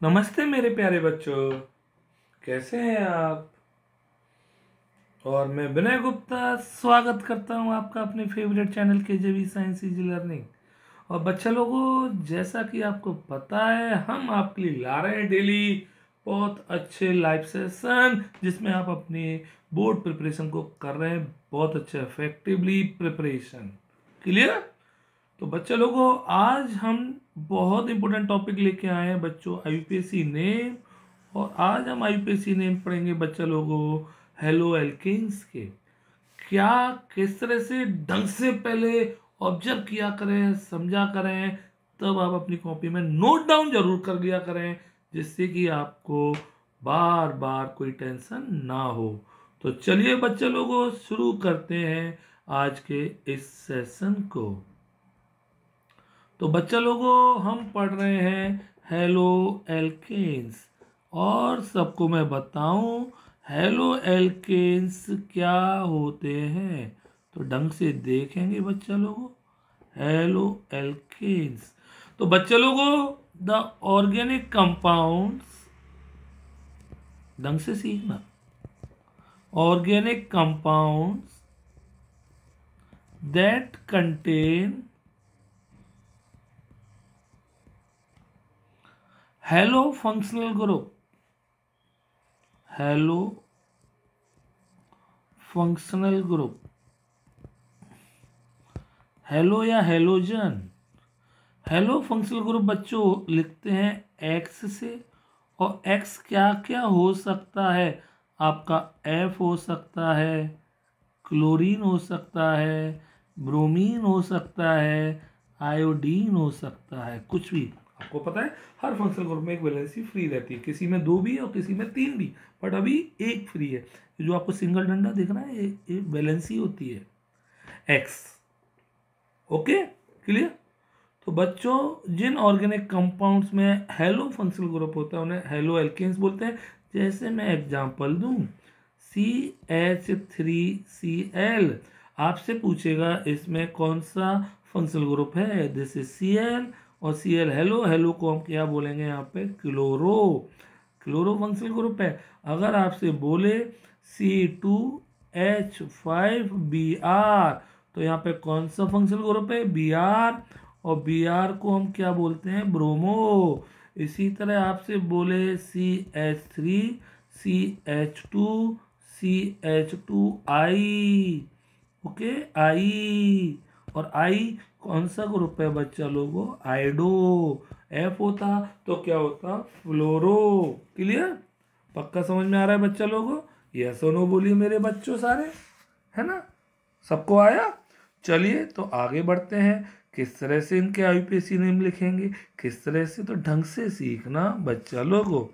नमस्ते मेरे प्यारे बच्चों। कैसे हैं आप? और मैं विनय गुप्ता स्वागत करता हूं आपका अपने favourite channel KJV science easy learning. और बच्चा लोगों, जैसा कि आपको पता है, हम आपके लिए ला रहे हैं डेली बहुत अच्छे लाइव सेशन जिसमें आप अपने बोर्ड प्रिपरेशन को कर रहे हैं बहुत अच्छा इफेक्टिवली प्रिपरेशन। क्लियर? तो बच्चा लोगों, आज हम बहुत इंपॉर्टेंट टॉपिक लेके आए हैं बच्चों, आईयूपीएससी नेम। और आज हम आईयूपीएससी नेम पढ़ेंगे बच्चा लोगों हेलो एल्केन्स के। क्या किस तरह से ढंग से पहले ऑब्जर्व किया करें, समझा करें, तब आप अपनी कॉपी में नोट डाउन जरूर कर लिया करें, जिससे कि आपको बार बार कोई टेंशन ना हो। तो चलिए बच्चे लोगों, शुरू करते हैं आज के इस सेशन को। तो बच्चा लोगों, हम पढ़ रहे हैं हेलो एल्केन्स। और सबको मैं बताऊं हेलो एल्केन्स क्या होते हैं, तो ढंग से देखेंगे बच्चा लोगों। हेलो एल्केन्स, तो बच्चा लोगों, द ऑर्गेनिक कंपाउंड्स, ढंग से सीखना, organic compounds that contain hello functional group, hello functional group, hello या हेलोजन। हेलो फंक्शनल ग्रुप बच्चों लिखते हैं एक्स से। और एक्स क्या क्या हो सकता है? आपका एफ हो सकता है, क्लोरीन हो सकता है, ब्रोमीन हो सकता है, आयोडीन हो सकता है, कुछ भी। आपको पता है हर फंक्शनल ग्रुप में एक वैलेंसी फ्री रहती है, किसी में 2 भी और किसी में 3 भी, बट अभी एक फ्री है। जो आपको सिंगल डंडा दिख रहा है ये वैलेंसी होती है एक्स। Okay, clear? तो बच्चों, जिन ऑर्गेनिक कंपाउंड्स में हेलो फंक्शनल ग्रुप होता है उन्हें हेलो एल्केन्स बोलते हैं। जैसे मैं एग्जांपल दूं, CH3Cl। आपसे पूछेगा इसमें कौन सा फंक्शनल ग्रुप है, दिस इज Cl। और Cl हेलो, हेलो को हम क्या बोलेंगे यहाँ पे? क्लोरो, क्लोरो फंक्शनल ग्रुप है। अगर आपसे बोले C2H5Br, तो यहाँ पे कौन सा फंक्शनल ग्रुप है? Br। और Br को हम क्या बोलते हैं? ब्रोमो। इसी तरह आपसे बोले CH3CH2CH2I, ओके, आई। और आई कौन सा ग्रुप है बच्चा लोगो? आइडो। एफ होता तो क्या होता? फ्लोरो। क्लियर? पक्का समझ में आ रहा है बच्चा लोगो? यस और नो बोलिए मेरे बच्चों सारे, है ना? सबको आया? चलिए तो आगे बढ़ते हैं। किस तरह से इनके आईयूपीएससी नेम लिखेंगे, किस तरह से, तो ढंग से सीखना बच्चा लोगो।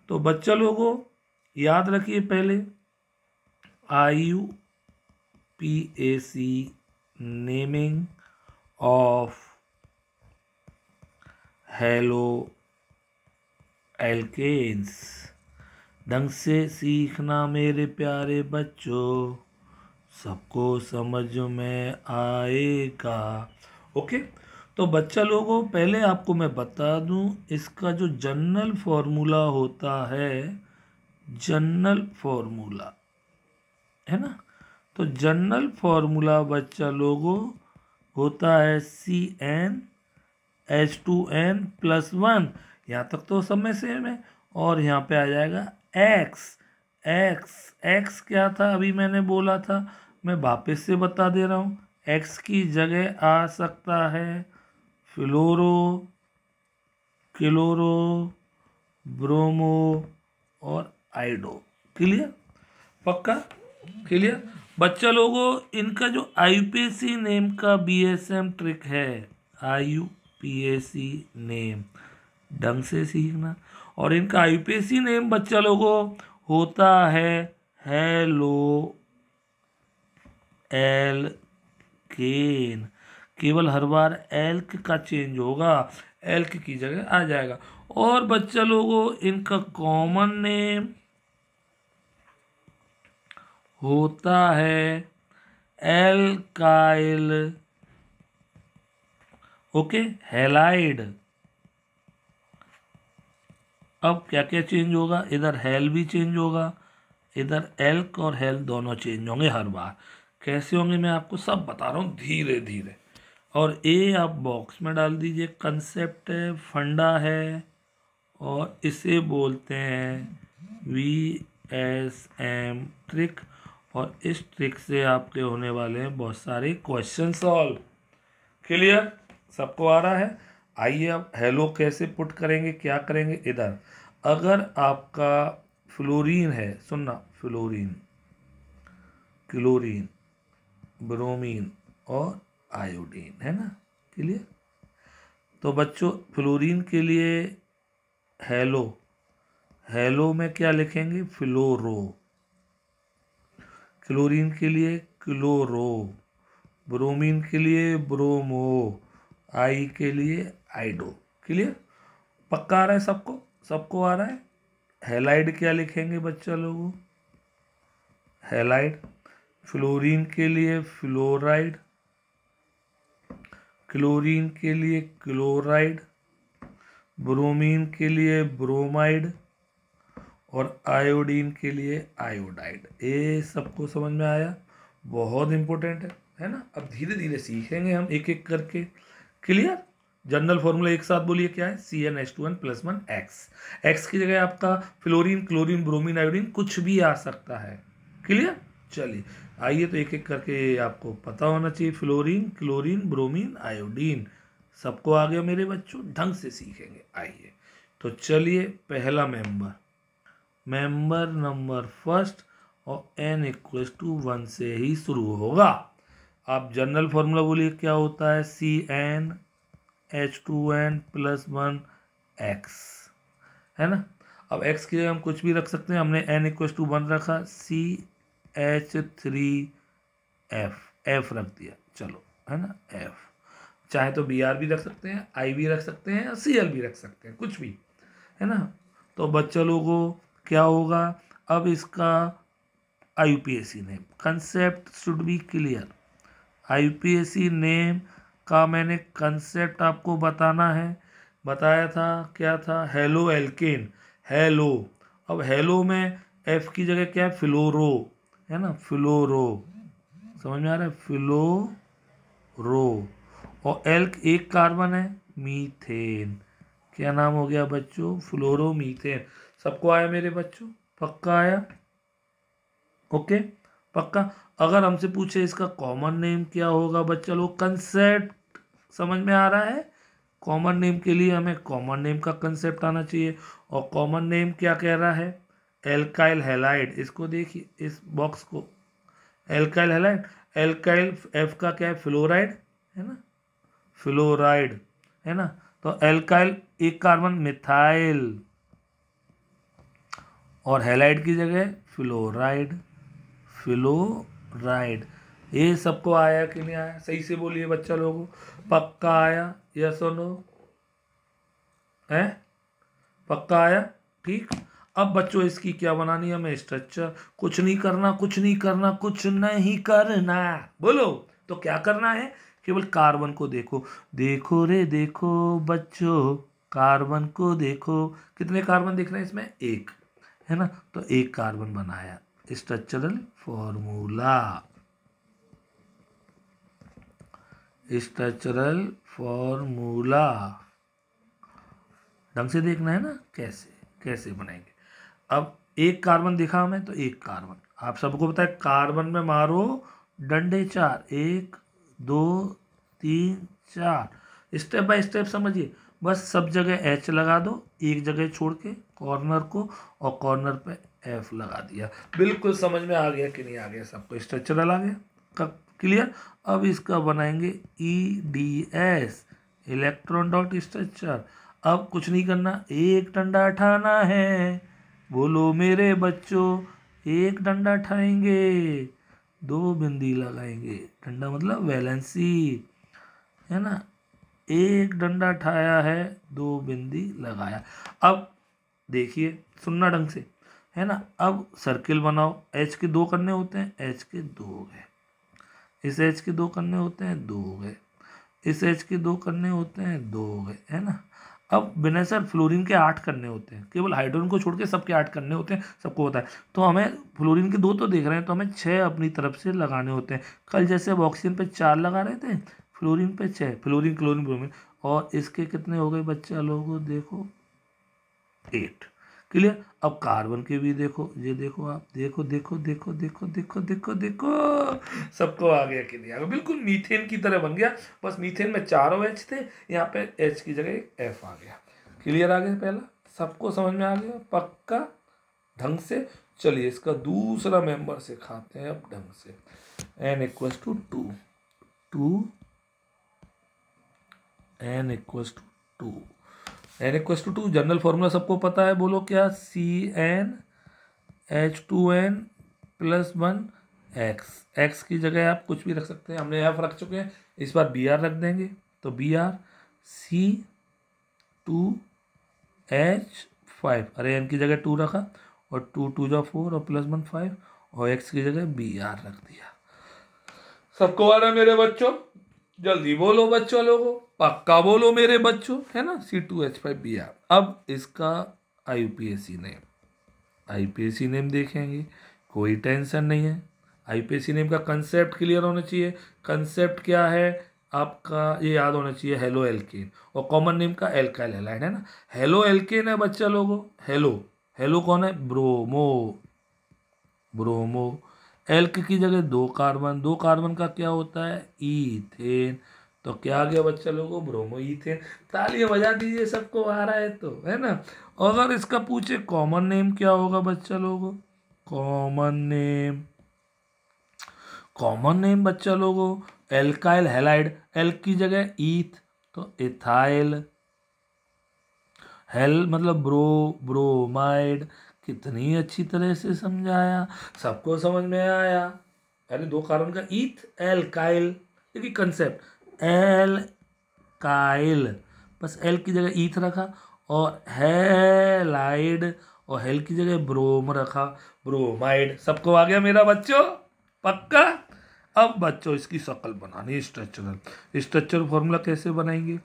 तो बच्चा लोगो याद रखिए, पहले IUPAC naming of halo alkanes, ढंग से सीखना मेरे प्यारे बच्चों, सबको समझ में आएगा। ओके, तो बच्चा लोगों, पहले आपको मैं बता दूं इसका जो जनरल फॉर्मूला होता है, जनरल फॉर्मूला, है ना? तो जनरल फॉर्मूला बच्चा लोगों होता है CnH2n+1। यहाँ तक तो सब में सेम है। और यहाँ पे आ जाएगा एक्स। एक्स, एक्स क्या था अभी मैंने बोला था, मैं वापस से बता दे रहा हूँ। एक्स की जगह आ सकता है फ्लोरो, क्लोरो, ब्रोमो और आइडो। क्लियर? पक्का? क्लियर? बच्चा लोगों, इनका जो आईयूपीएससी नेम का बीएसएम ट्रिक है, आईयूपीएससी नेम ढंग से सीखना। और इनका आईयूपीएससी नेम बच्चा लोगों होता है हेलो एल्केन। केवल हर बार एल्क का चेंज होगा, एल्क की जगह आ जाएगा। और बच्चा लोगों, इनका कॉमन नेम होता है एल्काइल, ओके, हैलाइड। अब क्या क्या चेंज होगा, इधर हेल भी चेंज होगा, इधर एल्क और हेल दोनों चेंज होंगे हर बार। कैसे होंगे मैं आपको सब बता रहा हूँ धीरे धीरे। और ए आप बॉक्स में डाल दीजिए, कंसेप्ट है, फंडा है, और इसे बोलते हैं VSM ट्रिक। और इस ट्रिक से आपके होने वाले हैं बहुत सारे क्वेश्चन सॉल्व। क्लियर, सबको आ रहा है? आइए अब हेलो कैसे पुट करेंगे, क्या करेंगे। इधर अगर आपका फ्लोरीन है, सुनना, फ्लोरीन, क्लोरीन, ब्रोमीन और आयोडीन है ना, क्लियर। तो बच्चों फ्लोरीन के लिए हेलो, हेलो में क्या लिखेंगे, फ्लोरो। क्लोरीन के लिए क्लोरो, ब्रोमीन के लिए ब्रोमो, आई के लिए आइडो। क्लियर, पक्का आ रहा है सबको, सबको आ रहा है। हेलाइड क्या लिखेंगे बच्चा लोगों, हेलाइड। फ्लोरीन के लिए फ्लोराइड, क्लोरीन के लिए क्लोराइड, ब्रोमीन के लिए ब्रोमाइड और आयोडीन के लिए आयोडाइड। ये सबको समझ में आया, बहुत इंपॉर्टेंट है ना। अब धीरे धीरे सीखेंगे हम एक एक करके। क्लियर, जनरल फॉर्मूला एक साथ बोलिए, क्या है, CnH2n+1 एक्स की जगह आपका फ्लोरीन, क्लोरीन, ब्रोमीन, आयोडीन कुछ भी आ सकता है। क्लियर, चलिए आइए तो एक एक करके आपको पता होना चाहिए। फ्लोरीन, क्लोरीन, ब्रोमीन, आयोडीन, सबको आ गया मेरे बच्चों, ढंग से सीखेंगे। आइए तो चलिए, पहला मेंबर, मेंबर नंबर फर्स्ट, और n=1 से ही शुरू होगा। आप जनरल फॉर्मूला बोलिए, क्या होता है, CnH2n+1 x, है ना। अब x की जगह हम कुछ भी रख सकते हैं, हमने n=1 रखा, CH3F, F रख दिया, चलो, है ना, F। चाहे तो Br भी रख सकते हैं, I भी रख सकते हैं, Cl भी रख सकते हैं, कुछ भी, है ना। तो बच्चा लोगों क्या होगा, अब इसका IUPAC name, concept should be clear. IUPAC name का मैंने कंसेप्ट आपको बताना है, बताया था, क्या था, हेलो एल्केन, हेलो। अब हेलो में F की जगह क्या है, फ्लोरो, है ना, फ्लोरो, समझ में आ रहा है, फ्लोरो। और एल्क एक कार्बन है, मीथेन, क्या नाम हो गया बच्चों, फ्लोरोमीथेन। सबको आया मेरे बच्चों, पक्का आया, ओके, पक्का। अगर हमसे पूछे इसका कॉमन नेम क्या होगा बच्चा लोग, कंसेप्ट समझ में आ रहा है। कॉमन नेम के लिए हमें कॉमन नेम का कंसेप्ट आना चाहिए, और कॉमन नेम क्या कह रहा है, एल्काइल हैलाइड। इसको देखिए, इस बॉक्स को, एल्काइल हैलाइड, एल्काइल एफ का क्या है, फ्लोराइड, है ना, फ्लोराइड, है ना। तो एल्काइल एक कार्बन, मिथाइल, और हैलाइड की जगह फ्लोराइड, फ्लोराइड। ये सबको आया कि नहीं आया, सही से बोलिए बच्चा लोगों, पक्का आया, यस और नो, है, पक्का आया, ठीक। अब बच्चों इसकी क्या बनानी है हमें, स्ट्रक्चर। कुछ नहीं करना, कुछ नहीं करना, कुछ नहीं करना, बोलो तो क्या करना है, केवल कार्बन को देखो, देखो रे देखो बच्चों, कार्बन को देखो। कितने कार्बन दिख रहे हैं इसमें, एक, है ना। तो एक कार्बन बनाया, स्ट्रक्चरल फॉर्मूला, स्ट्रक्चरल फॉर्मूला, ढंग से देखना है ना, कैसे कैसे बनाएंगे। अब एक कार्बन दिखा हमें, तो एक कार्बन, आप सबको पता है कार्बन में मारो डंडे 4, 1 2 3 4, स्टेप बाय स्टेप समझिए। बस सब जगह H लगा दो, एक जगह छोड़ के कॉर्नर को, और कॉर्नर पे F लगा दिया। बिल्कुल समझ में आ गया कि नहीं आ गया, सबको स्ट्रक्चरल आ गया, कब, क्लियर। अब इसका बनाएंगे EDS, इलेक्ट्रॉन डॉट स्ट्रक्चर। अब कुछ नहीं करना, एक डंडा उठाना है, बोलो मेरे बच्चों, एक डंडा उठाएंगे, दो बिंदी लगाएंगे, डंडा मतलब वैलेंसी, है ना। एक डंडा उठाया है, दो बिंदी लगाया। अब देखिए, सुनना ढंग से, है ना। अब सर्किल बनाओ, H के दो करने होते हैं, H के दो हो गए, इस H के दो करने होते हैं, दो हो गए, इस H के दो करने होते हैं, दो हो गए, है ना। अब विनय सर फ्लोरीन के 8 करने होते हैं, केवल हाइड्रोजन को छोड़ के सबके 8 करने होते हैं, सबको होता है। तो हमें फ्लोरीन के 2 तो देख रहे हैं, तो हमें 6 अपनी तरफ से लगाने होते हैं। कल जैसे अब ऑक्सीजन पे 4 लगा रहे थे, फ्लोरीन पे 6, फ्लोरीन क्लोरीन ब्रोमीन, और इसके कितने हो गए बच्चा लोगों, देखो 8। क्लियर। अब कार्बन के भी देखो, ये देखो आप, देखो देखो देखो देखो देखो देखो देखो, सबको आ गया कि नहीं आ गया, बिल्कुल मीथेन की तरह बन गया। बस मीथेन में 4 OH थे, यहाँ पे H की जगह एक F आ गया। क्लियर आ गया, पहला सबको समझ में आ गया पक्का ढंग से। चलिए इसका दूसरा मेंबर से खाते हैं अब ढंग से। n equals to 2, n equals to 2, n equals to 2, general formula सबको पता है, बोलो क्या, CnH2n प्लस 1 x की जगह आप कुछ भी रख सकते हैं, हमने f रख चुके हैं, इस बार Br रख देंगे, तो Br C2H5, अरे n की जगह 2 रखा, और 2 2 जा 4 और प्लस 1 5, और x की जगह Br रख दिया। सबको आ रहा है मेरे बच्चों, जल्दी बोलो बच्चों, लोगों पक्का बोलो मेरे बच्चों, है ना, C2H5Br। अब इसका आईपीएसी नेम देखेंगे, कोई टेंशन नहीं है। आईपीएसी नेम का कंसेप्ट क्लियर होना चाहिए। कंसेप्ट क्या है आपका, ये याद होना चाहिए, हेलो एल्केन, और कॉमन नेम का एल्काइल हैलाइड, है ना। हेलो एल्केन है बच्चा लोगों, हेलो, हेलो कौन है, ब्रोमो। एल्क की जगह 2 कार्बन, 2 कार्बन का क्या होता है, ईथेन, तो क्या आ गया बच्चा लोगों, ब्रोमो ईथेन। तालियां बजा दीजिए, सबको आ रहा है तो, है ना। अगर इसका पूछे कॉमन नेम क्या होगा बच्चा लोगों, कॉमन नेम बच्चा लोगों एल्काइल हैलाइड, एल्क की जगह ईथ, तो इथाइल, हेल मतलब ब्रोमाइड। कितनी अच्छी तरह से समझाया, सबको समझ में आया। अरे 2 कार्बन का ईथ एल्काइल, देखिए कंसेप्ट एल्काइल, बस एल की जगह ईथ रखा, और हैलाइड, और हेल की जगह ब्रोम रखा, ब्रोमाइड। सबको आ गया मेरा बच्चों पक्का। अब बच्चों इसकी शक्ल बनानी, स्ट्रक्चरल फॉर्मूला कैसे बनाएंगे,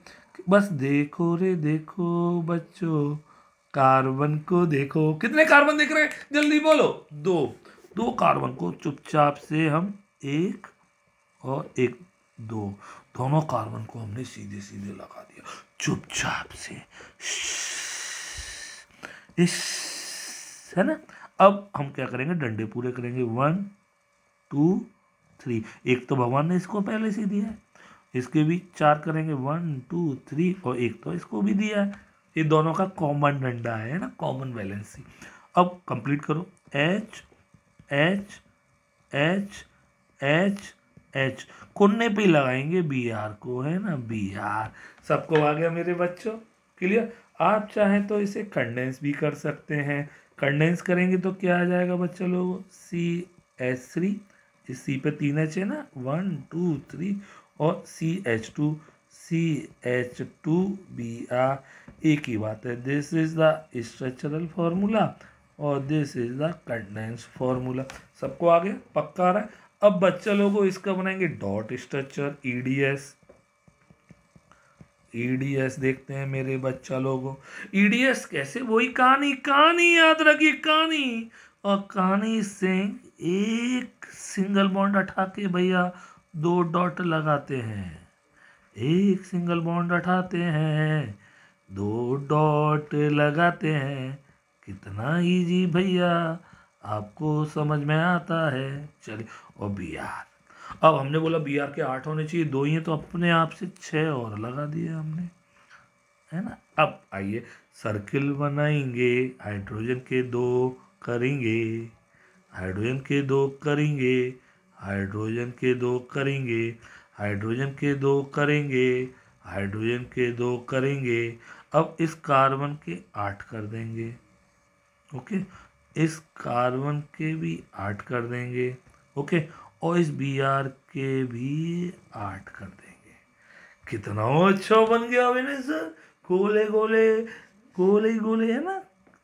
बस देखो रे देखो बच्चों, कार्बन को देखो, कितने कार्बन दिख रहे हैं जल्दी बोलो, 2 कार्बन को चुपचाप से हम 1 और 1 2 दोनों कार्बन को हमने सीधे सीधे लगा दिया चुपचाप से, इस, है ना। अब हम क्या करेंगे, डंडे पूरे करेंगे, 1 2 3, एक तो भगवान ने इसको पहले से दिया है, इसके भी 4 करेंगे, 1 2 3, और एक तो इसको भी दिया है, ये दोनों का कॉमन डंडा है ना, कॉमन वैलेंसी। अब कंप्लीट करो, H H H H H, कोने पे लगाएंगे Br को, है ना, Br। सबको आ गया मेरे बच्चों क्लियर। आप चाहें तो इसे कंडेंस भी कर सकते हैं, कंडेंस करेंगे तो क्या आ जाएगा बच्चा लोगों, CH3, इस C पे 3 H है ना, 1 2 3, और CH2Br, एक ही बात है, this is the structural formula और this is the condense formula. सबको आ गया पक्का आ रहा है। अब बच्चा लोगों इसका बनाएंगे डॉट स्ट्रक्चर, ईडीएस देखते हैं मेरे बच्चा लोगों, ईडीएस कैसे, वही कहानी याद रखिए, कहानी, और कहानी से एक सिंगल बॉन्ड हटा के भैया 2 डॉट लगाते हैं, एक सिंगल बॉन्ड हटाते हैं 2 डॉट लगाते हैं, कितना इजी भैया, आपको समझ में आता है। चलिए, और Br, अब हमने बोला Br के 8 होने चाहिए, 2 ही है, तो अपने आप से 6 और लगा दिए हमने, है ना। अब आइए सर्किल बनाएंगे, हाइड्रोजन के 2 करेंगे, हाइड्रोजन के 2 करेंगे, हाइड्रोजन के 2 करेंगे, हाइड्रोजन के 2 करेंगे, हाइड्रोजन के 2 करेंगे। अब इस कार्बन के 8 कर देंगे, ओके, इस कार्बन के भी 8 कर देंगे, ओके, और इस Br के भी 8 कर देंगे। कितना अच्छा बन गया विनय सर, गोले गोले गोले गोले, है ना,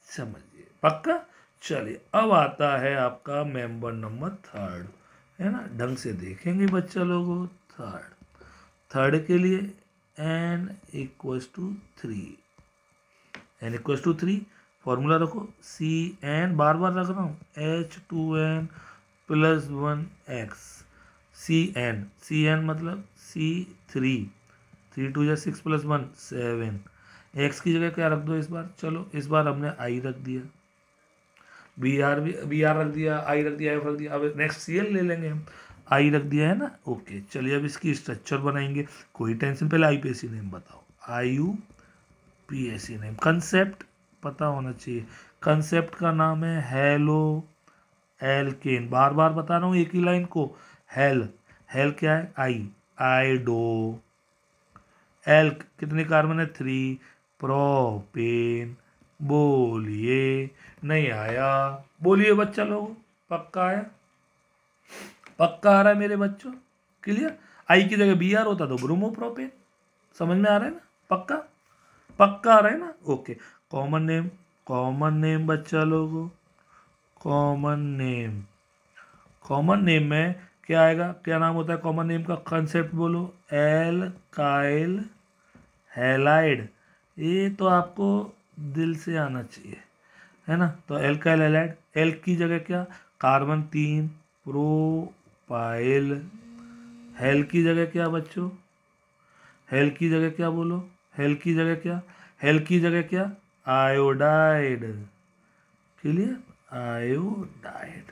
समझिए पक्का। चलिए अब आता है आपका मेंबर नंबर 3, है ना, ढंग से देखेंगे बच्चा लोगों। थर्ड के लिए n equals to 3, n=3, formula रखो CN, बार बार रख रहा हूँ, H2n+1x, CN मतलब C3, 3×2 = 6 + 1 7, x की जगह क्या रख दो इस बार, चलो इस बार हमने i रख दिया, बी आर रख दिया, आई रख दिया, एफ रख दिया, अब नेक्स्ट CL ले लेंगे हम, आई रख दिया है ना, ओके। चलिए अब इसकी स्ट्रक्चर बनाएंगे, कोई टेंशन, पहले IUPAC नेम बताओ, IUPAC नेम, कंसेप्ट पता होना चाहिए, कंसेप्ट का नाम है हेलो एल्केन, बार बार बता रहा हूँ एक ही लाइन को, हेल क्या है, आइडो, एल कितने कार्बन है 3, प्रोपेन, बोलिए, नहीं आया, बोलिए बच्चा लोग, पक्का आया, पक्का आ रहा है मेरे बच्चों, क्लियर। आई की जगह BR होता तो ब्रोमोप्रोपेन, समझ में आ रहा है ना, पक्का पक्का आ रहा है ना, ओके। कॉमन नेम बच्चा लोगों, कॉमन नेम में क्या आएगा, क्या नाम होता है कॉमन नेम का, कंसेप्ट बोलो, एल्काइल हैलाइड, ये तो आपको दिल से आना चाहिए, है ना। तो एल्काइल हैलाइड, एल की जगह क्या, कार्बन 3, प्रोपाइल, हेल की जगह क्या बच्चों, हेल की जगह क्या बोलो, हेल की जगह क्या, हेल की जगह क्या, आयोडाइड, क्लियर, आयोडाइड।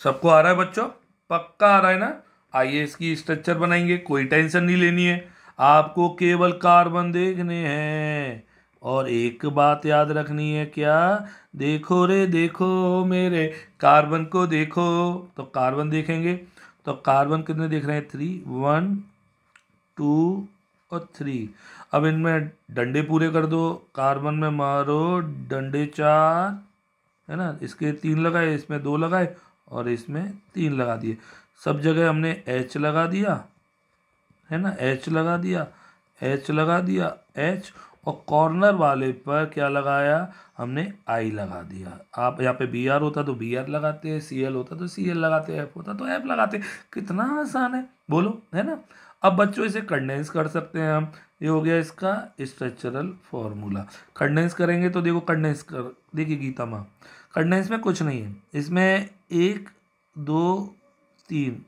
सबको आ रहा है बच्चों, पक्का आ रहा है ना। आइए इसकी स्ट्रक्चर बनाएंगे, कोई टेंशन नहीं लेनी है, आपको केवल कार्बन देखने हैं और एक बात याद रखनी है, क्या, देखो रे देखो मेरे कार्बन को देखो, तो कार्बन देखेंगे, तो कार्बन कितने देख रहे हैं 3, 1 2 और 3, अब इनमें डंडे पूरे कर दो, कार्बन में मारो डंडे 4, है ना, इसके 3 लगाए, इसमें 2 लगाए और इसमें 3 लगा दिए, सब जगह हमने H लगा दिया, है ना, H लगा दिया, H लगा दिया, H, और कॉर्नर वाले पर क्या लगाया हमने, I लगा दिया। आप यहाँ पे BR होता तो BR लगाते, CL होता तो CL लगाते, F होता तो F लगाते, कितना आसान है बोलो, है ना। अब बच्चों इसे कंडेंस कर सकते हैं हम, ये हो गया इसका स्ट्रक्चरल फॉर्मूला। कंडेंस करेंगे तो देखो, कंडेंस कर देखिए गीता माँ, कंडेंस में कुछ नहीं है, इसमें 1 2 3,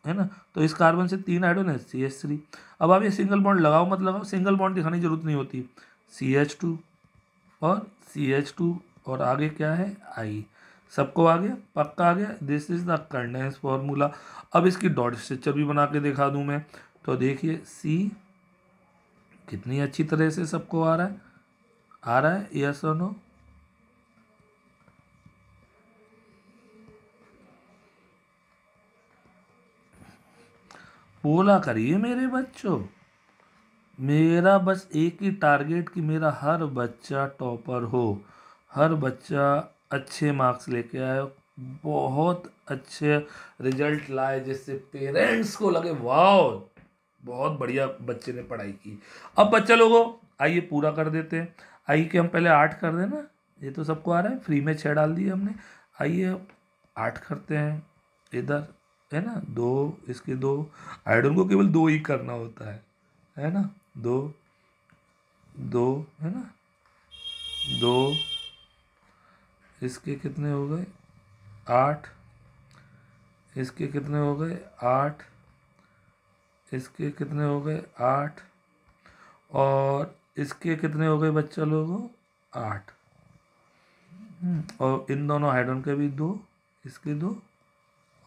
है ना, तो इस कार्बन से 3 हाइड्रोजन है, CH3। अब आप ये सिंगल बॉन्ड लगाओ मत लगाओ, सिंगल बॉन्ड दिखाने की जरूरत नहीं होती, CH2 और CH2 और आगे क्या है I, सबको आ गया, पक्का आ गया, this is the condense formula. अब इसकी डॉट स्ट्रक्चर भी बना के दिखा दूं मैं, तो देखिए C कितनी अच्छी तरह से सबको आ रहा है, यस और नो, बोला करिए मेरे बच्चों, मेरा बस एक ही टारगेट कि मेरा हर बच्चा टॉपर हो, हर बच्चा अच्छे मार्क्स लेके आए, बहुत अच्छे रिजल्ट लाए, जिससे पेरेंट्स को लगे वाह बहुत बढ़िया बच्चे ने पढ़ाई की। अब बच्चा लोगों आइए पूरा कर देते हैं, आइए कि हम पहले 8 कर दें ना, ये तो सबको आ रहा है, फ्री में 6 डाल दिए हमने, आइए अब 8 करते हैं इधर, है ना, 2 इसके 2, आयोडन को केवल 2 ही करना होता है ना, 2 2, है ना, 2, इसके कितने हो गए 8, इसके कितने हो गए 8, इसके कितने हो गए 8, और इसके कितने हो गए बच्चा लोगों 8, और इन दोनों हाइड्रोजन के भी 2, इसके 2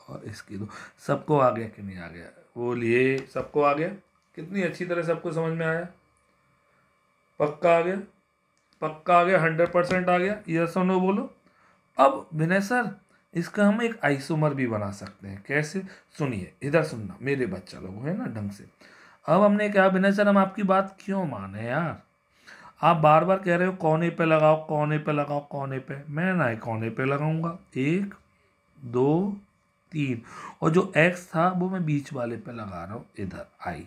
और इसके 2, सबको आ गया कि नहीं आ गया, बोलिए सबको आ गया, कितनी अच्छी तरह सबको समझ में आया, पक्का आ गया, पक्का आ गया, 100% आ गया, यस और नो बोलो। अब विनय सर इसका हम एक आइसोमर भी बना सकते हैं, कैसे, सुनिए इधर सुनना मेरे बच्चा लोग, है ना ढंग से। अब हमने कहा विनय सर हम आपकी बात क्यों माने यार, आप बार बार कह रहे हो कोने पे लगाओ, कोने पे लगाओ, कोने पे, मैं ना कोने पे लगाऊंगा, 1 2 3, और जो एक्स था वो मैं बीच वाले पे लगा रहा हूँ, इधर आई,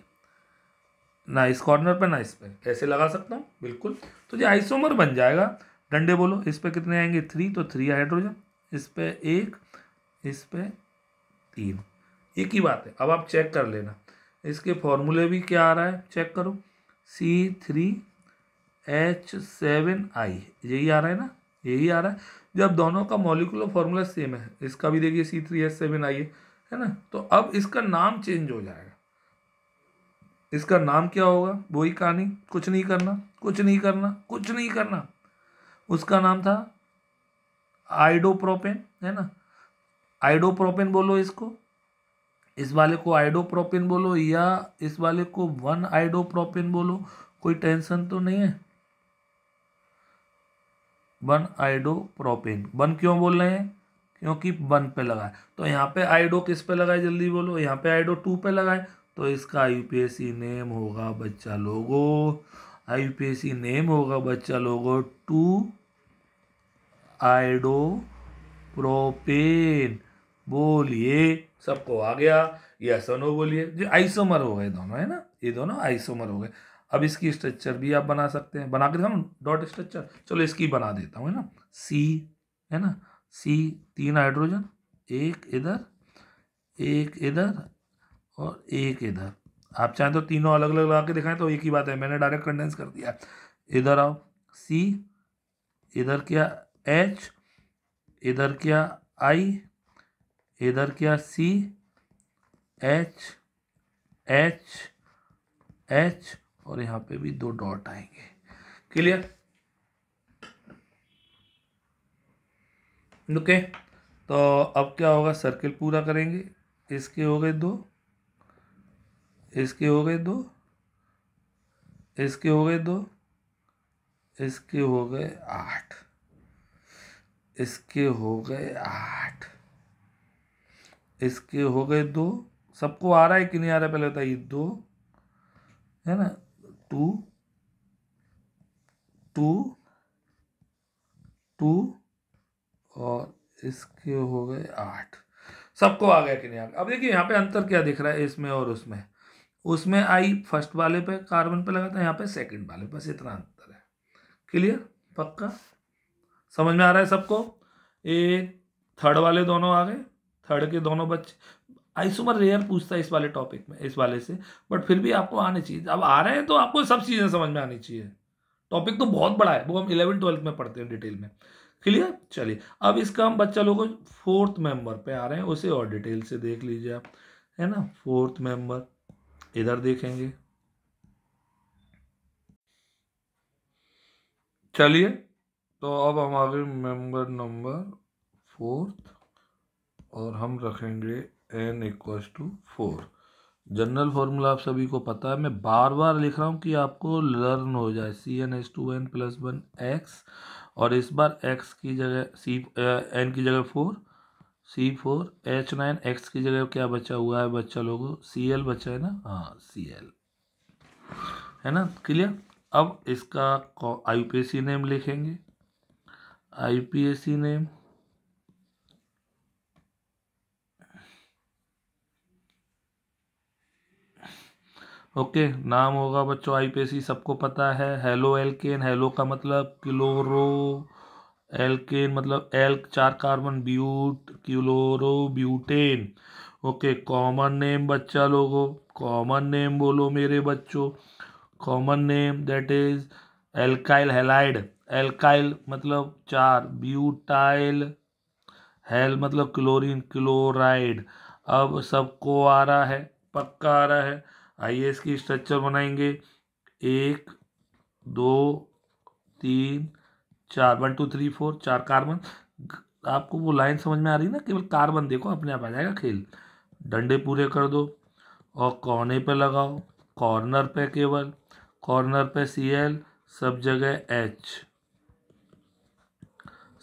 ना इस कॉर्नर पे ना इस पे, ऐसे लगा सकता हूँ बिल्कुल, तो ये आइसोमर बन जाएगा। डंडे बोलो, इस पे कितने आएंगे 3, तो 3 हाइड्रोजन, इस पे 1, इस पे 3, एक ही बात है। अब आप चेक कर लेना, इसके फॉर्मूले भी क्या आ रहा है चेक करो, C3 H7I, यही आ रहा है ना, यही आ रहा है। जब दोनों का मॉलिक्यूलर फॉर्मूला सेम है, इसका भी देखिए C3H7I है ना, तो अब इसका नाम चेंज हो जाएगा। इसका नाम क्या होगा, वही कहानी, कुछ नहीं करना, कुछ नहीं करना, कुछ नहीं करना। उसका नाम था आइडोप्रोपेन, है ना, आइडोप्रोपेन बोलो इसको, इस वाले को आइडोप्रोपेन बोलो या इस वाले को 1 आइडोप्रोपेन बोलो, कोई टेंशन तो नहीं है। 1 आइडोप्रोपेन, 1 क्यों बोल रहे हैं, क्योंकि 1 पे लगाए, तो यहाँ पे आइडो किस पे लगाए, जल्दी बोलो, यहाँ पे आइडो 2 पे लगाए, तो इसका यूपीएससी नेम होगा बच्चा लोगो, यूपीएससी नेम होगा बच्चा लोगो 2 आइडो प्रोपेन। बोलिए, सबको आ गया, यस और नो बोलिए। जो आइसोमर हो गए दोनों, है ना, ये दोनों आइसोमर हो गए। अब इसकी स्ट्रक्चर भी आप बना सकते हैं, बना के दिखाऊं डॉट स्ट्रक्चर, चलो इसकी बना देता हूँ, है ना, सी, है ना, सी 3 हाइड्रोजन, एक इधर, एक इधर और एक इधर। आप चाहें तो तीनों अलग अलग लगा के दिखाएं तो एक ही बात है, मैंने डायरेक्ट कंडेंस कर दिया। इधर आओ, सी, इधर क्या एच, इधर क्या आई, इधर क्या सी, एच, एच, एच, और यहाँ पे भी 2 डॉट आएंगे। Clear, okay. तो अब क्या होगा, सर्किल पूरा करेंगे। इसके हो गए 2, इसके हो गए 2, इसके हो गए 2, इसके हो गए 8, इसके हो गए 8, इसके हो गए 2। सबको आ रहा है कि नहीं आ रहा है, पहले बताइए। 2 है ना, 2 2 2 और इसके हो गए 8। सबको आ गया कि नहीं आ गया। अब देखिए यहाँ पे अंतर क्या दिख रहा है इसमें और उसमें, उसमें आई फर्स्ट वाले पे कार्बन पे लगा था, यहाँ पे सेकंड वाले, बस इतना अंतर है। क्लियर, पक्का समझ में आ रहा है सबको। ये थर्ड वाले दोनों आ गए, थर्ड के दोनों बच्चे। आइसोमर रेयर पूछता है इस वाले टॉपिक में, इस वाले से, बट फिर भी आपको आने चाहिए। अब आ रहे हैं तो आपको सब चीज़ें समझ में आनी चाहिए। टॉपिक तो बहुत बड़ा है, वो हम 11th-12th में पढ़ते हैं डिटेल में। क्लियर, चलिए अब इसका हम बच्चा लोगों को 4th मेंबर पे आ रहे हैं, उसे और डिटेल से देख लीजिए आप, है ना। 4th मेंबर इधर देखेंगे, चलिए तो अब हम आ गए मेंबर नंबर 4th और हम रखेंगे n=4। जनरल फॉर्मूला आप सभी को पता है, मैं बार बार लिख रहा हूँ कि आपको लर्न हो जाए। CnH2n+1x, और इस बार x की जगह n की जगह 4, C4H9, x की जगह क्या बचा हुआ है बच्चा लोगों, Cl बचा है ना, हाँ Cl, है ना। क्लियर, अब इसका आईपीएसी नेम लिखेंगे, आईपीएसी नेम, ओके। नाम होगा बच्चों आईपीएसी, सबको पता है, हेलो एल्केन, हेलो का मतलब क्लोरो, एल्केन मतलब एल 4 carbon, but, chloro butane. Okay, common name बच्चा लोगो, कॉमन नेम बोलो मेरे बच्चों, common name that is alkyl halide, alkyl मतलब 4, ब्यूटाइल, हेल मतलब क्लोरीन, क्लोराइड। अब सबको आ रहा है, पक्का आ रहा है। आइए इसकी स्ट्रक्चर बनाएंगे, 1 2 3 4, 1 2 3 4, 4 कार्बन। आपको वो लाइन समझ में आ रही है ना, केवल कार्बन देखो अपने आप आ जाएगा खेल। डंडे पूरे कर दो और कोने पे लगाओ, कॉर्नर पे, केवल कॉर्नर पे Cl, सब जगह H,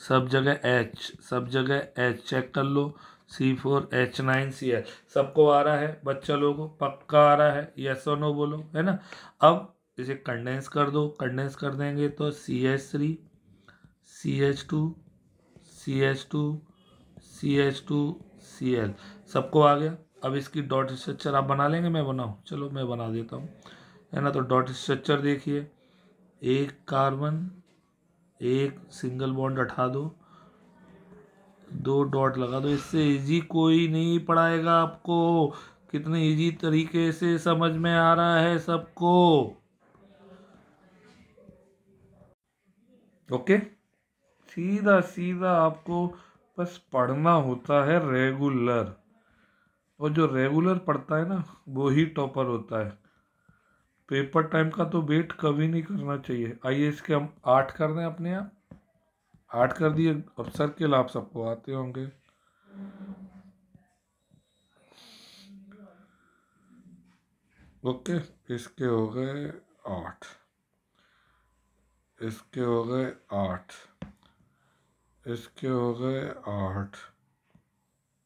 सब जगह H, सब जगह H, चेक कर लो, C4H9Cl। सबको आ रहा है बच्चा लोगों, पक्का आ रहा है, यस और नो बोलो, है ना। अब इसे कंडेंस कर दो, कंडेंस कर देंगे तो CH3, CH2, CH2, CH2, Cl, सबको आ गया। अब इसकी डॉट स्ट्रक्चर आप बना लेंगे, मैं बनाऊँ, चलो मैं बना देता हूँ, है ना। तो डॉट स्ट्रक्चर देखिए, एक कार्बन, एक सिंगल बॉन्ड हटा दो, 2 डॉट लगा दो। इससे इजी कोई नहीं पढ़ाएगा आपको, कितने इजी तरीके से समझ में आ रहा है सबको। ओके, सीधा सीधा आपको बस पढ़ना होता है रेगुलर, और जो रेगुलर पढ़ता है ना वो ही टॉपर होता है। पेपर टाइम का तो वेट कभी नहीं करना चाहिए। आइए इसके हम 8 कर दें अपने आप। 8 कर दिए। अब सर्किल आप सबको आते होंगे। ओके, इसके हो गए 8, इसके हो गए 8, इसके हो गए 8,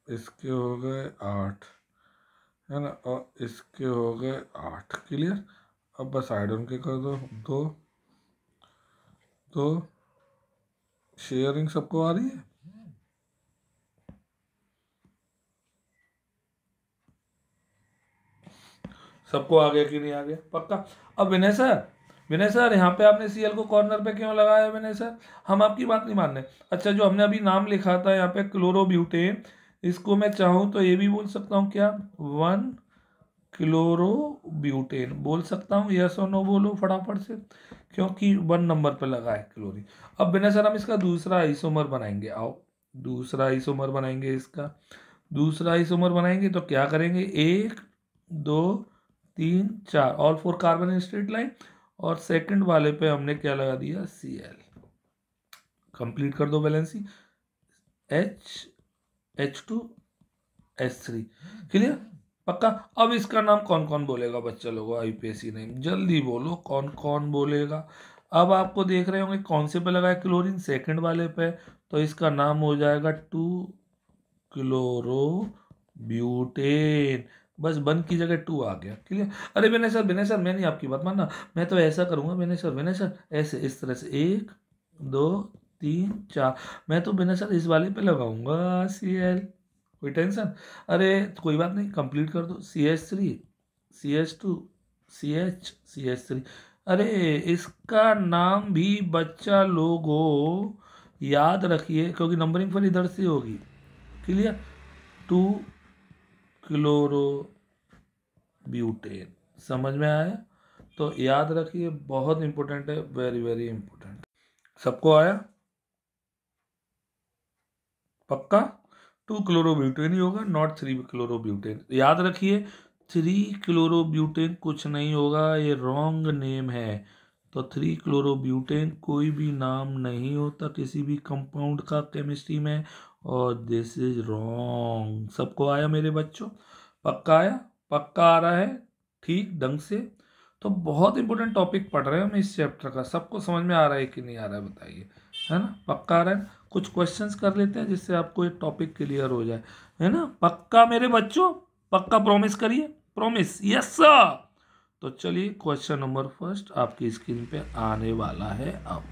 इसके हो गए 8, है ना, और इसके हो गए 8। क्लियर। अब बस साइड उनके कर दो। दो तो शेयरिंग सबको आ रही है। सबको आ गया कि नहीं आ गया? पक्का। अब विनय सर, विनय सर यहाँ पे आपने सीएल को कॉर्नर पे क्यों लगाया विनय सर? हम आपकी बात नहीं मान रहे। अच्छा, जो हमने अभी नाम लिखा था यहाँ पे क्लोरोब्यूटेन, इसको मैं चाहूँ तो ये भी बोल सकता हूँ क्या? 1 क्लोरोब्यूटेन बोल सकता हूँ। यस और नो बोलो फटाफट से, क्योंकि 1 नंबर पे लगा है क्लोरीन। अब विनय सर हम इसका दूसरा आइसोमर बनाएंगे। आओ दूसरा आइसोमर बनाएंगे। इसका दूसरा आइसोमर बनाएंगे तो क्या करेंगे? 1 2 3 4, all 4 carbon in straight line, और सेकंड वाले पे हमने क्या लगा दिया? Cl। कंप्लीट कर दो बैलेंसी। H2H3। क्लियर? पक्का। अब इसका नाम कौन कौन बोलेगा बच्चा लोगों? आईपीएससी नेम जल्दी बोलो, कौन कौन बोलेगा? अब आपको देख रहे होंगे कौन से पे लगा है क्लोरीन? सेकंड वाले पे। तो इसका नाम हो जाएगा 2 क्लोरोब्यूटेन। बस 1 की जगह 2 आ गया। क्लियर? अरे विनय सर, विनय सर मैं नहीं आपकी बात मानना, मैं तो ऐसा करूंगा विनय सर, विनय सर ऐसे इस तरह से 1 2 3 4, मैं तो विनय सर इस वाले पे लगाऊंगा Cl। कोई टेंशन? अरे कोई बात नहीं, कंप्लीट कर दो। CH3 CH2 CH3। अरे इसका नाम भी बच्चा लोगों याद रखिए, क्योंकि नंबरिंग फिर इधर से होगी। क्लियर? 2 क्लोरोब्यूटेन। समझ में आया? तो याद रखिए, बहुत इंपॉर्टेंट है, वेरी वेरी इंपॉर्टेंट। सबको आया? पक्का? 2 क्लोरोब्यूटेन ही होगा, नॉट 3 क्लोरोब्यूटेन। याद रखिए 3 क्लोरोब्यूटेन कुछ नहीं होगा, ये रॉन्ग नेम है। तो 3 क्लोरोब्यूटेन कोई भी नाम नहीं होता किसी भी कंपाउंड का केमिस्ट्री में, और दिस इज रॉन्ग। सबको आया मेरे बच्चों? पक्का आया? पक्का आ रहा है ठीक ढंग से? तो बहुत इंपॉर्टेंट टॉपिक पढ़ रहे हैं हम इस चैप्टर का। सबको समझ में आ रहा है कि नहीं आ रहा है बताइए? है ना? पक्का आ रहा है? कुछ क्वेश्चंस कर लेते हैं जिससे आपको एक टॉपिक क्लियर हो जाए। है ना? पक्का मेरे बच्चों? पक्का प्रॉमिस करिए। प्रॉमिस? Yes sir. तो चलिए क्वेश्चन नंबर फर्स्ट आपकी स्क्रीन पे आने वाला है अब।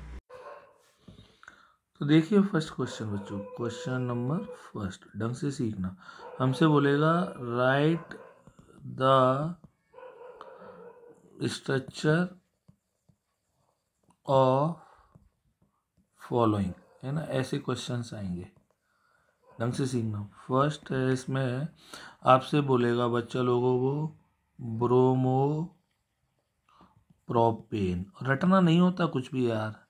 तो देखिए फर्स्ट क्वेश्चन बच्चों, क्वेश्चन नंबर फर्स्ट, ढंग से सीखना। हमसे बोलेगा right the structure of following, है ना, ऐसे क्वेश्चंस आएंगे। ढंग से सीखना। फर्स्ट है इसमें आपसे बोलेगा बच्चा लोगों को ब्रोमो प्रोपेन। रटना नहीं होता कुछ भी यार।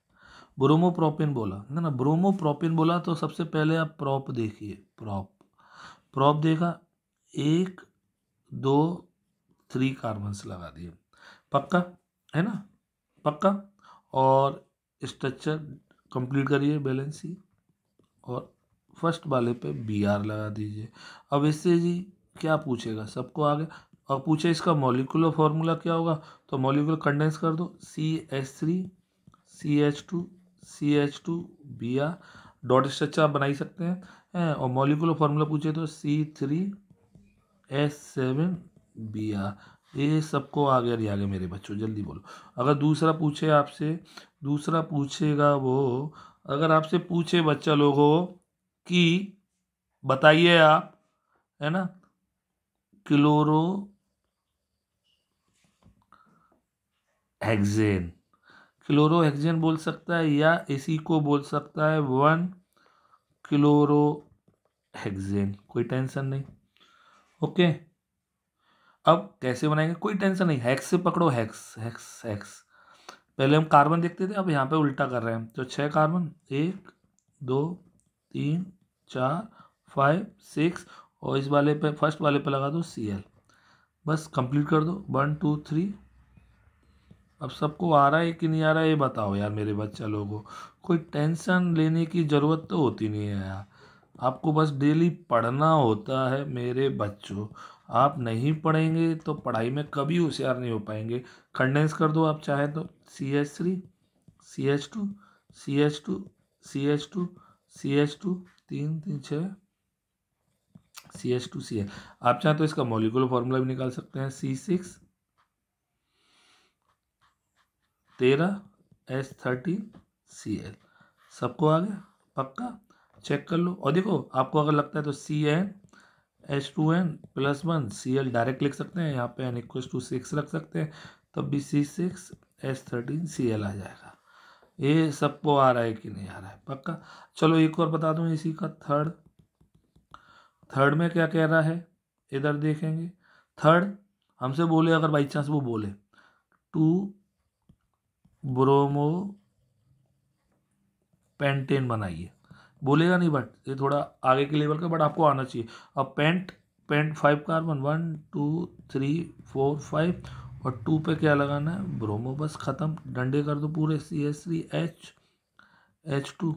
ब्रोमो प्रोपेन बोला है ना, ब्रोमो प्रोपेन बोला तो सबसे पहले आप प्रॉप देखिए। प्रॉप, प्रॉप देखा, 1 2 3 कार्बन्स लगा दिए। पक्का? है ना? पक्का। और स्ट्रक्चर कंप्लीट करिए बैलेंसी, और फर्स्ट वाले पे Br लगा दीजिए। अब इससे जी क्या पूछेगा? सबको आगे और पूछे इसका मॉलिक्यूलर फॉर्मूला क्या होगा, तो मॉलिक्यूलर कंडेंस कर दो, CH3 CH2 CH2 Br। Dot structure आप बना ही सकते हैं। और मॉलिक्यूलर फॉर्मूला पूछे तो C3H7 Br। ये सबको आगे नहीं आगे मेरे बच्चों जल्दी बोलो। अगर दूसरा पूछे आपसे, दूसरा पूछेगा वो, अगर आपसे पूछे बच्चा लोगों कि बताइए आप, है ना, क्लोरो हेक्सेन, क्लोरो हेक्सेन बोल सकता है, या इसी को बोल सकता है 1 क्लोरो हेक्सेन। कोई टेंशन नहीं। ओके। अब कैसे बनाएंगे? कोई टेंशन नहीं, हेक्स से पकड़ो, हेक्स हेक्स हेक्स। पहले हम कार्बन देखते थे, अब यहाँ पे उल्टा कर रहे हैं। तो 6 कार्बन, 1 2 3 4 5 6, और इस वाले पे, फर्स्ट वाले पे लगा दो Cl। बस कंप्लीट कर दो, 1 2 3। अब सबको आ रहा है कि नहीं आ रहा है ये बताओ यार मेरे बच्चा लोगों। कोई टेंशन लेने की ज़रूरत तो होती नहीं है यार, आपको बस डेली पढ़ना होता है मेरे बच्चों। आप नहीं पढ़ेंगे तो पढ़ाई में कभी होशियार नहीं हो पाएंगे। कंडेंस कर दो आप चाहे तो, CH3 CH2 CH2 CH2 CH2, 3 3 6 CH2Cl। आप चाहे तो इसका मॉलिक्यूलर फॉर्मूला भी निकाल सकते हैं, C6 13H13Cl। सबको आ गया? पक्का? चेक कर लो। और देखो आपको अगर लगता है तो CnH2n+1 Cl डायरेक्ट लिख सकते हैं, यहाँ पे n=6 रख सकते हैं, तब भी C6H13Cl आ जाएगा। ये सबको आ रहा है कि नहीं आ रहा है? पक्का। चलो एक और बता दूं इसी का, थर्ड में क्या कह रहा है, इधर देखेंगे। थर्ड हमसे बोले, अगर बाई चांस वो बोले 2 ब्रोमो पेंटेन बनाइए, बोलेगा नहीं, बट ये थोड़ा आगे के लेवल का, बट आपको आना चाहिए। अब पेंट 5 कार्बन, 1 2 3 4 5, और 2 पे क्या लगाना है, ब्रोमो। बस खत्म, डंडे कर दो पूरे, CH3H H2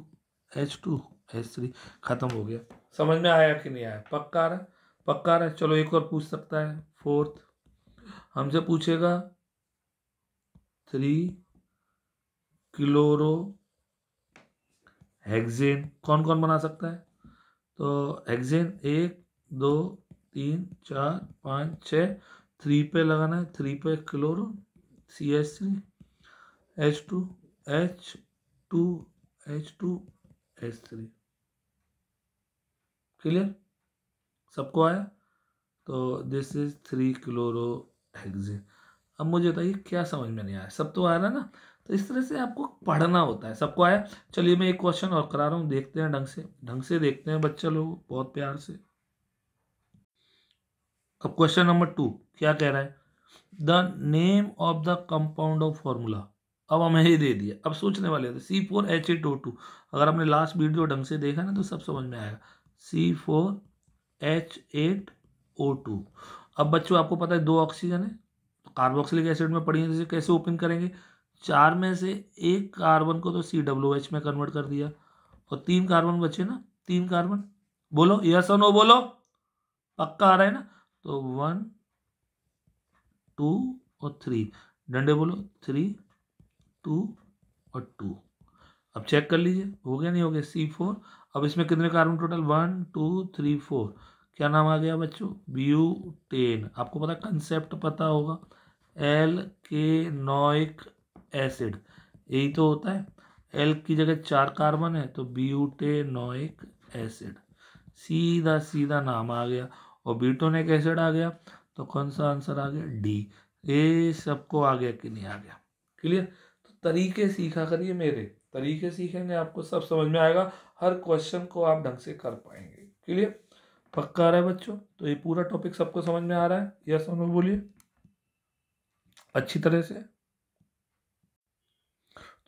H2 H3, खत्म हो गया। समझ में आया कि नहीं आया? पक्का आ रहा है? पक्का आ रहा है। चलो एक और पूछ सकता है, फोर्थ हमसे पूछेगा 3 क्लोरो हेक्सेन कौन कौन बना सकता है? तो हेक्सेन 1 2 3 4 5 6, 3 पे लगाना है, 3 पे chloro, CH3 H2 H2 H2 H3। Clear? सबको आया? तो दिस इज 3 क्लोरो हेक्सेन। अब मुझे बताइए क्या समझ में नहीं आया? सब तो आ रहा ना? तो इस तरह से आपको पढ़ना होता है। सबको आया? चलिए मैं एक क्वेश्चन और करा रहा हूँ, देखते हैं ढंग से देखते हैं बच्चे लोग, बहुत प्यार से। अब क्वेश्चन नंबर 2 क्या कह रहा है, the name of the compound of formula. अब हमें ही दे दिया, अब सोचने वाले थे C4H8O2। अगर आपने लास्ट वीडियो ढंग से देखा ना तो सब समझ में आएगा, C4H8O2। अब बच्चों आपको पता है 2 ऑक्सीजन है, तो कार्बोक्सिलिक एसिड में पड़ी है, जैसे कैसे ओपन करेंगे, 4 में से 1 कार्बन को तो COOH में कन्वर्ट कर दिया, और 3 कार्बन बचे ना, 3 कार्बन। बोलो यस और नो, बोलो पक्का आ रहा है ना? तो 1 2 और 3, डंडे बोलो, 3 2 और 2। अब चेक कर लीजिए हो गया नहीं हो गया, C4। अब इसमें कितने कार्बन टोटल, 1 2 3 4। क्या नाम आ गया बच्चों, ब्यूटेन। आपको पता कंसेप्ट पता होगा, एल्केनोइक एसिड, यही तो होता है। एल की जगह 4 कार्बन है तो ब्यूटेनोइक एसिड, सीधा सीधा नाम आ गया। और ब्यूटेनोइक एसिड आ गया तो कौन सा आंसर आ गया, डी। ये सबको आ गया कि नहीं आ गया? क्लियर? तो तरीके सीखा करिए, मेरे तरीके सीखेंगे आपको सब समझ में आएगा, हर क्वेश्चन को आप ढंग से कर पाएंगे। क्लियर? पक्का आ रहा है बच्चों? तो ये पूरा टॉपिक सबको समझ में आ रहा है? यस और नो बोलिए अच्छी तरह से।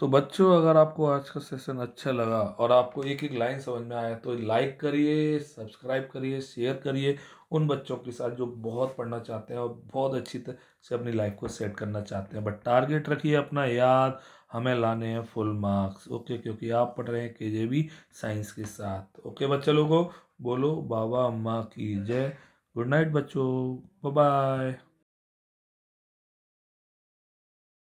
तो बच्चों अगर आपको आज का सेशन अच्छा लगा और आपको एक एक लाइन समझ में आया तो लाइक करिए, सब्सक्राइब करिए, शेयर करिए उन बच्चों के साथ जो बहुत पढ़ना चाहते हैं और बहुत अच्छी तरह से अपनी लाइफ को सेट करना चाहते हैं। बट टारगेट रखिए अपना, याद हमें लाने हैं फुल मार्क्स। ओके? क्योंकि आप पढ़ रहे हैं केजेबी साइंस के साथ। ओके बच्चे लोगों, बोलो बाबा अम्मा की जय। गुड नाइट बच्चों, बाय बाय।